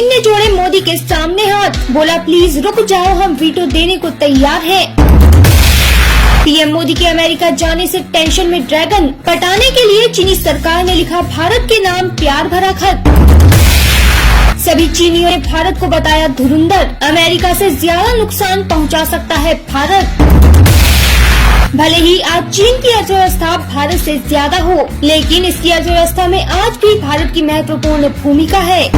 चीन ने जोड़े मोदी के सामने हाथ, बोला प्लीज रुक जाओ, हम वीटो देने को तैयार हैं। पीएम मोदी के अमेरिका जाने से टेंशन में ड्रैगन, पटाने के लिए चीनी सरकार ने लिखा भारत के नाम प्यार भरा खत। सभी चीनियों ने भारत को बताया धुरंधर, अमेरिका से ज्यादा नुकसान पहुंचा सकता है भारत। भले ही आज चीन की अर्थव्यवस्था भारत से ज्यादा हो, लेकिन इसकी अर्थव्यवस्था में आज भी भारत की महत्वपूर्ण भूमिका है।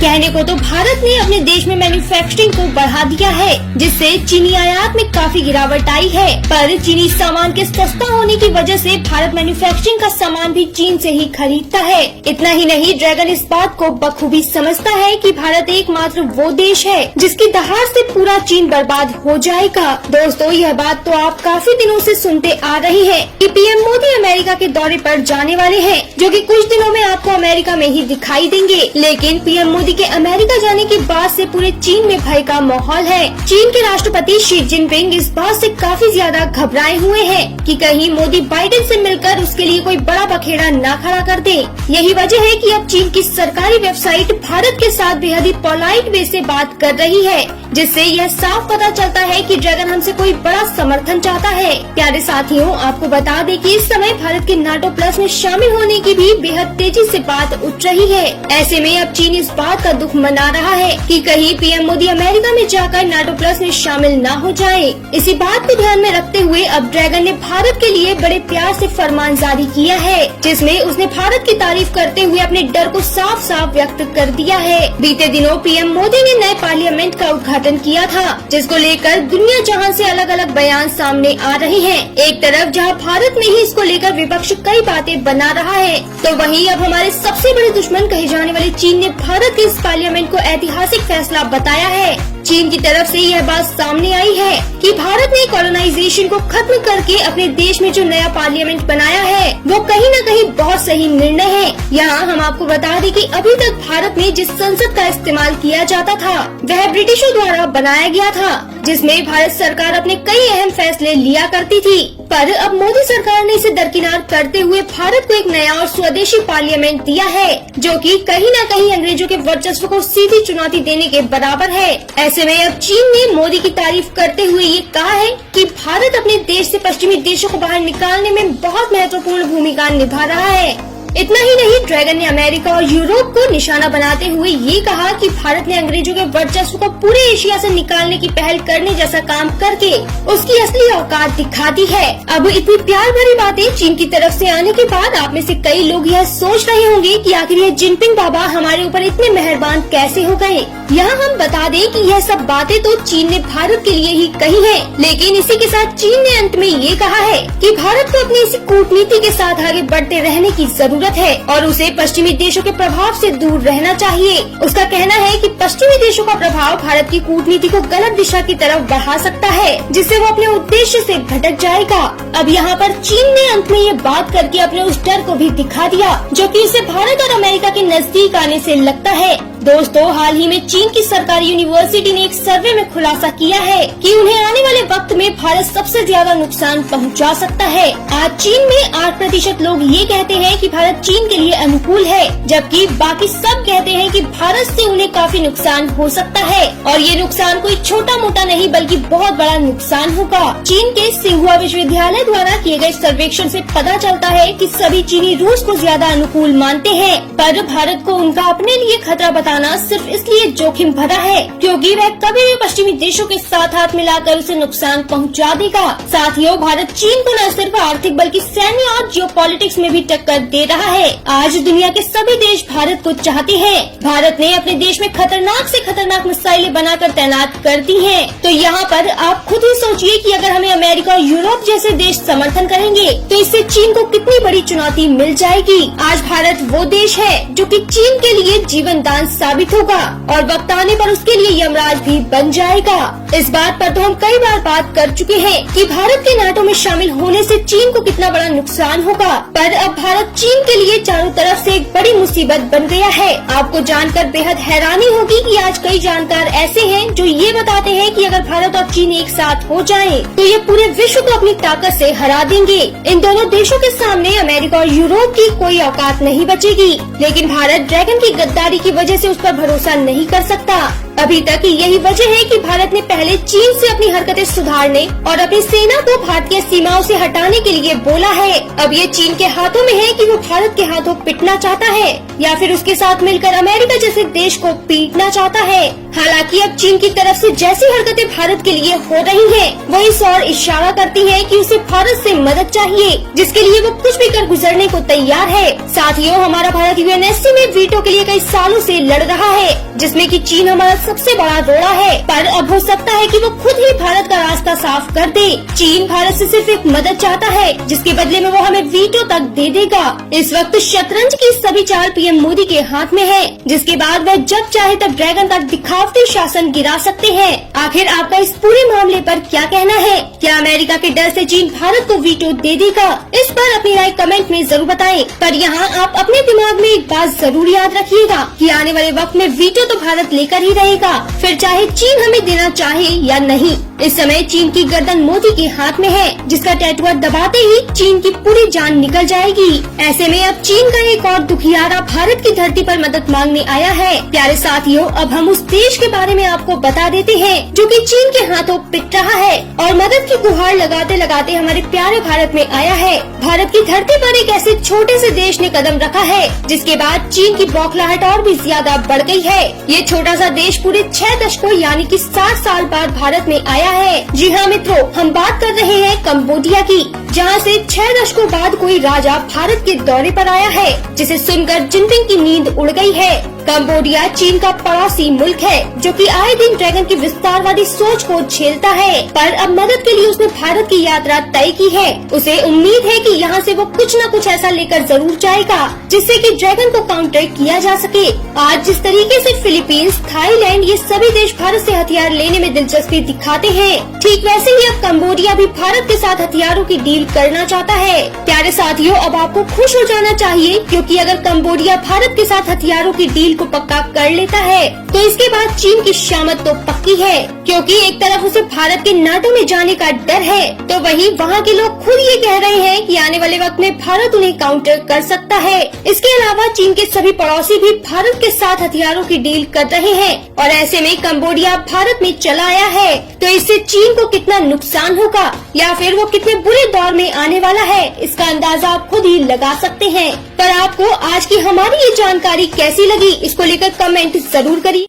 कहने को तो भारत ने अपने देश में मैन्युफैक्चरिंग को बढ़ा दिया है, जिससे चीनी आयात में काफी गिरावट आई है, पर चीनी सामान के सस्ता होने की वजह से भारत मैन्युफैक्चरिंग का सामान भी चीन से ही खरीदता है। इतना ही नहीं, ड्रैगन इस बात को बखूबी समझता है कि भारत एकमात्र वो देश है जिसकी दहाड़ से पूरा चीन बर्बाद हो जाएगा। दोस्तों, यह बात तो आप काफी दिनों से सुनते आ रही है कि पीएम मोदी अमेरिका के दौरे पर जाने वाले हैं, जो कि कुछ दिनों में आपको अमेरिका में ही दिखाई देंगे। लेकिन पीएम मोदी के अमेरिका जाने के बाद से पूरे चीन में भय का माहौल है। चीन के राष्ट्रपति शी जिनपिंग इस बात से काफी ज्यादा घबराए हुए हैं कि कहीं मोदी बाइडेन से मिलकर उसके लिए कोई बड़ा बखेड़ा न खड़ा कर दे। यही वजह है कि अब चीन की सरकारी वेबसाइट भारत के साथ बेहद ही पोलाइट वे से बात कर रही है, जिससे यह साफ पता चलता है कि ड्रैगन हमसे कोई बड़ा समर्थन चाहता है। प्यारे साथियों, आपको बता दें कि इस समय भारत के नाटो प्लस में शामिल होने की भी बेहद तेजी से बात उठ रही है। ऐसे में अब चीन इस बात का दुख मना रहा है कि कहीं पीएम मोदी अमेरिका में जाकर नाटो प्लस में शामिल न हो जाए। इसी बात को ध्यान में रखते हुए अब ड्रैगन ने भारत के लिए बड़े प्यार से फरमान जारी किया है, जिसमें उसने भारत की तारीफ करते हुए अपने डर को साफ साफ व्यक्त कर दिया है। बीते दिनों पीएम मोदी ने नए पार्लियामेंट का उद्घाटन किया था, जिसको लेकर दुनिया जहां से अलग अलग बयान सामने आ रहे हैं। एक तरफ जहां भारत में ही इसको लेकर विपक्ष कई बातें बना रहा है, तो वहीं अब हमारे सबसे बड़े दुश्मन कहे जाने वाले चीन ने भारत के इस पार्लियामेंट को ऐतिहासिक फैसला बताया है। चीन की तरफ से यह बात सामने आई है कि भारत ने कॉलोनाइजेशन को खत्म करके अपने देश में जो नया पार्लियामेंट बनाया है, वो कहीं न कहीं बहुत सही निर्णय है। यहाँ हम आपको बता दें कि अभी तक भारत में जिस संसद का इस्तेमाल किया जाता था, वह ब्रिटिशों द्वारा बनाया गया था, जिसमें भारत सरकार अपने कई अहम फैसले लिया करती थी। पर अब मोदी सरकार ने इसे दरकिनार करते हुए भारत को एक नया और स्वदेशी पार्लियामेंट दिया है, जो कि कहीं न कहीं अंग्रेजों के वर्चस्व को सीधी चुनौती देने के बराबर है। ऐसे में अब चीन ने मोदी की तारीफ करते हुए ये कहा है कि भारत अपने देश से पश्चिमी देशों को बाहर निकालने में बहुत महत्वपूर्ण भूमिका निभा रहा है। इतना ही नहीं, ड्रैगन ने अमेरिका और यूरोप को निशाना बनाते हुए ये कहा कि भारत ने अंग्रेजों के वर्चस्व को पूरे एशिया से निकालने की पहल करने जैसा काम करके उसकी असली औकात दिखा दी है। अब इतनी प्यार भरी बातें चीन की तरफ से आने के बाद आप में से कई लोग यह सोच रहे होंगे कि आखिर ये जिनपिंग बाबा हमारे ऊपर इतने मेहरबान कैसे हो गए। यहाँ हम बता दें कि यह सब बातें तो चीन ने भारत के लिए ही कही है, लेकिन इसी के साथ चीन ने अंत में ये कहा है कि भारत को अपनी इसी कूटनीति के साथ आगे बढ़ते रहने की जरूरत है और उसे पश्चिमी देशों के प्रभाव से दूर रहना चाहिए। उसका कहना है कि पश्चिमी देशों का प्रभाव भारत की कूटनीति को गलत दिशा की तरफ बढ़ा सकता है, जिससे वो अपने उद्देश्य से भटक जाएगा। अब यहाँ पर चीन ने अंत में ये बात करके अपने उस डर को भी दिखा दिया, जो कि उसे भारत और अमेरिका के नजदीक आने से लगता है। दोस्तों, हाल ही में चीन की सरकारी यूनिवर्सिटी ने एक सर्वे में खुलासा किया है कि उन्हें आने वाले वक्त में भारत सबसे ज्यादा नुकसान पहुंचा सकता है। आज चीन में 8% लोग ये कहते हैं कि भारत चीन के लिए अनुकूल है, जबकि बाकी सब कहते हैं कि भारत से उन्हें काफी नुकसान हो सकता है और ये नुकसान कोई छोटा मोटा नहीं बल्कि बहुत बड़ा नुकसान होगा। चीन के सिंहुआ विश्वविद्यालय द्वारा किए गए सर्वेक्षण से पता चलता है कि सभी चीनी रूस को ज्यादा अनुकूल मानते हैं, पर भारत को उनका अपने लिए खतरा बताना सिर्फ इसलिए जोखिम भरा है क्योंकि वह कभी भी पश्चिमी देशों के साथ हाथ मिलाकर उसे नुकसान पहुंचा देगा। साथियों, भारत चीन को न सिर्फ आर्थिक बल्कि सैन्य और जियोपॉलिटिक्स में भी टक्कर दे रहा है। आज दुनिया के सभी देश भारत को चाहते हैं। भारत ने अपने देश में खतरनाक से खतरनाक मिसाइलें बनाकर तैनात कर दी हैं। तो यहाँ पर आप खुद ही सोचिए कि अगर हमें अमेरिका और यूरोप जैसे देश समर्थन करेंगे तो इससे चीन को कितनी बड़ी चुनौती मिल जाएगी। आज भारत वो देश है जो कि चीन के लिए जीवन दान साबित होगा और वक्त आने पर उसके लिए यमराज भी बन जाएगा। इस बात पर तो हम कई बार बात कर चुके हैं कि भारत के नाटो में शामिल होने से चीन को कितना बड़ा नुकसान होगा, पर अब भारत चीन के लिए चारों तरफ से एक बड़ी मुसीबत बन गया है। आपको जानकर बेहद हैरानी होगी कि आज कई जानकार ऐसे हैं जो ये बताते हैं कि अगर भारत और चीन एक साथ हो जाएं, तो ये पूरे विश्व को अपनी ताकत से हरा देंगे। इन दोनों देशों के सामने अमेरिका और यूरोप की कोई औकात नहीं बचेगी। लेकिन भारत ड्रैगन की गद्दारी की वजह से उस पर भरोसा नहीं कर सकता। अभी तक यही वजह है कि भारत ने पहले चीन से अपनी हरकतें सुधारने और अपनी सेना को भारतीय सीमाओं से हटाने के लिए बोला है। अब ये चीन के हाथों में है कि वो भारत के हाथों पिटना चाहता है या फिर उसके साथ मिलकर अमेरिका जैसे देश को पीटना चाहता है। हालांकि अब चीन की तरफ से जैसी हरकतें भारत के लिए हो रही हैं, वो इस और इशारा करती है कि उसे भारत से मदद चाहिए, जिसके लिए वो कुछ भी कर गुजरने को तैयार है। साथियों, हमारा भारत यूएनएससी में वीटो के लिए कई सालों से लड़ रहा है, जिसमें कि चीन हमारा सबसे बड़ा रोड़ा है। पर अब हो सकता है कि वो खुद ही भारत का रास्ता साफ कर दे। चीन भारत से सिर्फ एक मदद चाहता है, जिसके बदले में वो हमें वीटो तक दे देगा। इस वक्त शतरंज की सभी चाल पीएम मोदी के हाथ में है, जिसके बाद वह जब चाहे तब ड्रैगन का दिखावटी शासन गिरा सकते हैं। आखिर आपका इस पूरे मामले पर क्या कहना है? क्या अमेरिका के डर से चीन भारत को वीटो दे देगा? इस पर अपनी राय कमेंट में जरूर बताएं। पर यहाँ आप अपने दिमाग में एक बात जरूर याद रखिएगा कि आने वाले वक्त में वीटो तो भारत लेकर ही रहेगा, फिर चाहे चीन हमें देना चाहे या नहीं। इस समय चीन की गर्दन मोदी के हाथ में है, जिसका टैटुआ दबाते ही चीन की पूरी जान निकल जाएगी। ऐसे में अब चीन का एक और दुखियारा भारत की धरती पर मदद मांगने आया है। प्यारे साथियों, अब हम उस देश के बारे में आपको बता देते हैं जो कि चीन के हाथों पिट रहा है और मदद की गुहार लगाते लगाते हमारे प्यारे भारत में आया है। भारत की धरती पर एक ऐसे छोटे से देश ने कदम रखा है, जिसके बाद चीन की बौखलाहट और भी ज्यादा बढ़ गई है। ये छोटा सा देश पूरे 6 दशकों यानी कि 60 साल बाद भारत में आया है। जी हाँ मित्रों, हम बात कर रहे हैं कंबोडिया की, जहाँ से 6 दशकों बाद कोई राजा भारत के दौरे पर आया है, जिसे सुनकर जिनपिंग की नींद उड़ गई है। कंबोडिया चीन का पड़ोसी मुल्क है, जो कि आए दिन ड्रैगन की विस्तारवादी सोच को झेलता है। पर अब मदद के लिए उसने भारत की यात्रा तय की है। उसे उम्मीद है कि यहाँ से वो कुछ न कुछ ऐसा लेकर जरूर जाएगा, जिससे कि ड्रैगन को काउंटर किया जा सके। आज जिस तरीके से फिलीपींस, थाईलैंड ये सभी देश भारत से हथियार लेने में दिलचस्पी दिखाते हैं, ठीक वैसे ही अब कंबोडिया भी भारत के साथ हथियारों की डील करना चाहता है। प्यारे साथियों, अब आपको खुश हो जाना चाहिए, क्योंकि अगर कंबोडिया भारत के साथ हथियारों की डील को पक्का कर लेता है, तो इसके बाद चीन की शामत तो पक्की है, क्योंकि एक तरफ उसे भारत के नाटो में जाने का डर है, तो वहीं वहाँ के लोग खुद ये कह रहे हैं कि आने वाले वक्त में भारत उन्हें काउंटर कर सकता है। इसके अलावा चीन के सभी पड़ोसी भी भारत के साथ हथियारों की डील कर रहे हैं और ऐसे में कंबोडिया भारत में चला आया है, तो इससे चीन को कितना नुकसान होगा या फिर वो कितने बुरे दौर में आने वाला है, इसका अंदाजा आप खुद ही लगा सकते हैं। पर आपको आज की हमारी ये जानकारी कैसी लगी, इसको लेकर कमेंट जरूर करिए।